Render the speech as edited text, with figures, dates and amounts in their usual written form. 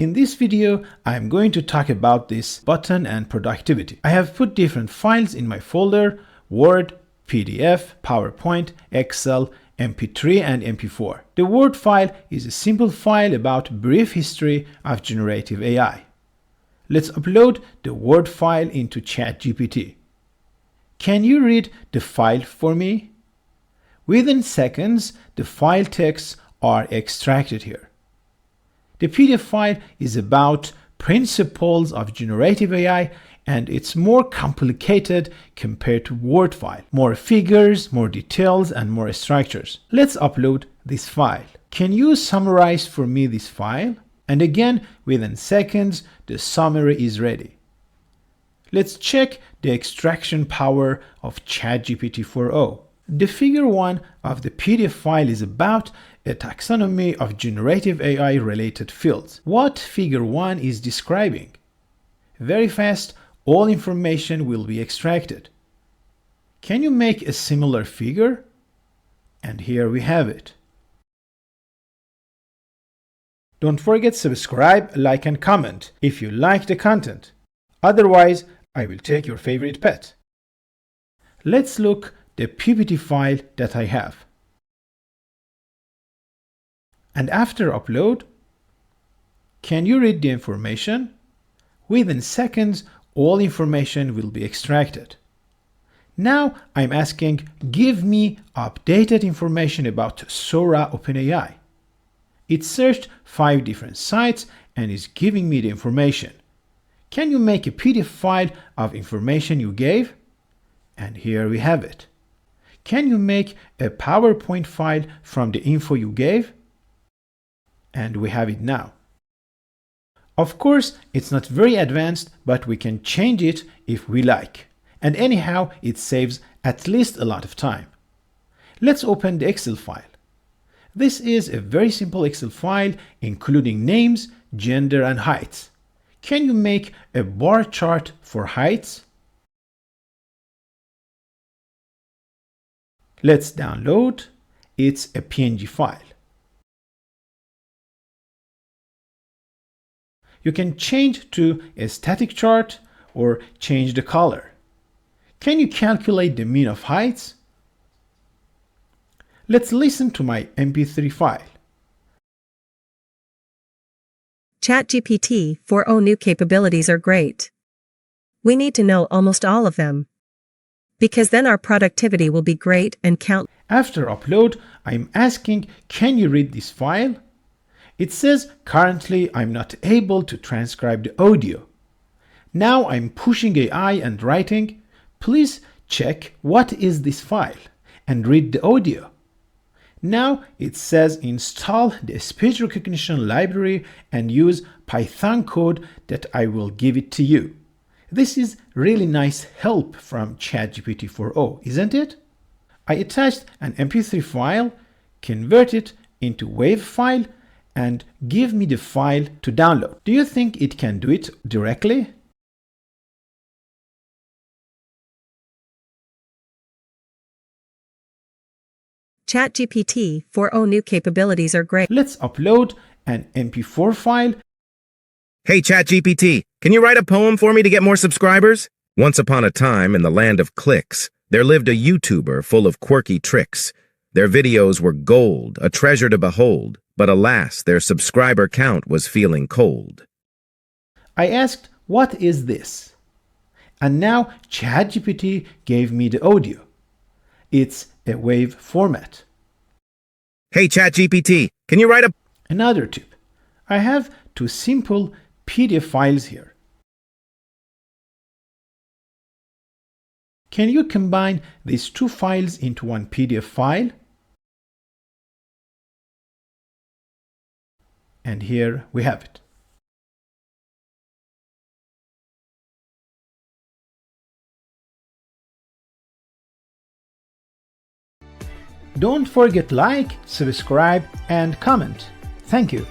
In this video, I'm going to talk about this button and productivity. I have put different files in my folder: Word, PDF, PowerPoint, Excel, MP3 and MP4. The Word file is a simple file about brief history of generative AI. Let's upload the Word file into ChatGPT. Can you read the file for me? Within seconds, the file texts are extracted here. The PDF file is about principles of generative AI, and it's more complicated compared to Word file. More figures, more details, and more structures. Let's upload this file. Can you summarize for me this file? And again, within seconds, the summary is ready. Let's check the extraction power of ChatGPT-4o. The figure 1 of the PDF file is about a taxonomy of generative AI related fields. What figure 1 is describing? Very fast, all information will be extracted. Can you make a similar figure? And here we have it. Don't forget subscribe, like and comment if you like the content. Otherwise, I will take your favorite pet. Let's look the PPT file that I have. And after upload, can you read the information? Within seconds, all information will be extracted. Now I'm asking, give me updated information about Sora OpenAI. It searched 5 different sites and is giving me the information. Can you make a PDF file of information you gave? And here we have it. Can you make a PowerPoint file from the info you gave? And we have it now. Of course, it's not very advanced, but we can change it if we like. And anyhow, it saves at least a lot of time. Let's open the Excel file. This is a very simple Excel file, including names, gender, and heights. Can you make a bar chart for heights? Let's download. It's a PNG file. You can change to a static chart or change the color. Can you calculate the mean of heights? Let's listen to my MP3 file. ChatGPT-4o new capabilities are great. We need to know almost all of them, because then our productivity will be great and count. After upload, I'm asking, can you read this file? It says, currently I'm not able to transcribe the audio. Now I'm pushing AI and writing, please check what is this file and read the audio. Now it says install the speech recognition library and use Python code that I will give it to you. This is really nice help from ChatGPT-4o, isn't it? I attached an MP3 file, convert it into WAV file, and give me the file to download. Do you think it can do it directly? ChatGPT-4o new capabilities are great. Let's upload an MP4 file. Hey ChatGPT, can you write a poem for me to get more subscribers? Once upon a time, in the land of clicks, there lived a YouTuber full of quirky tricks. Their videos were gold, a treasure to behold, but alas, their subscriber count was feeling cold. I asked, what is this? And now ChatGPT gave me the audio. It's a WAV format. Hey ChatGPT, can you write a... Another tip. I have 2 simple PDF files here. Can you combine these 2 files into one PDF file? And here we have it. Don't forget like, subscribe, and comment. Thank you.